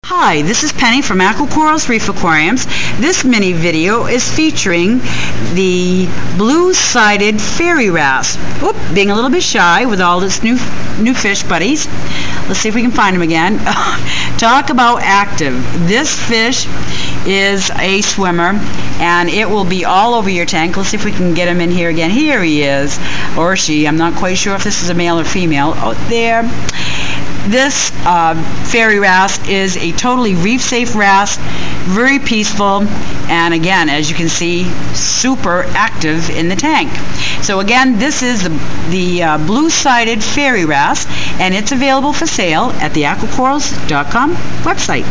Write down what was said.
Hi, this is Penny from Aquacorals Reef Aquariums. This mini video is featuring the blue-sided fairy wrasse. Oop, being a little bit shy with all its new fish buddies. Let's see if we can find him again. Talk about active. This fish is a swimmer and it will be all over your tank. Let's see if we can get him in here again. Here he is, or she. I'm not quite sure if this is a male or female. Out there. This fairy wrasse is a totally reef-safe wrasse, very peaceful, and again, as you can see, super active in the tank. So again, this is the blue-sided fairy wrasse, and it's available for sale at the aquacorals.com website.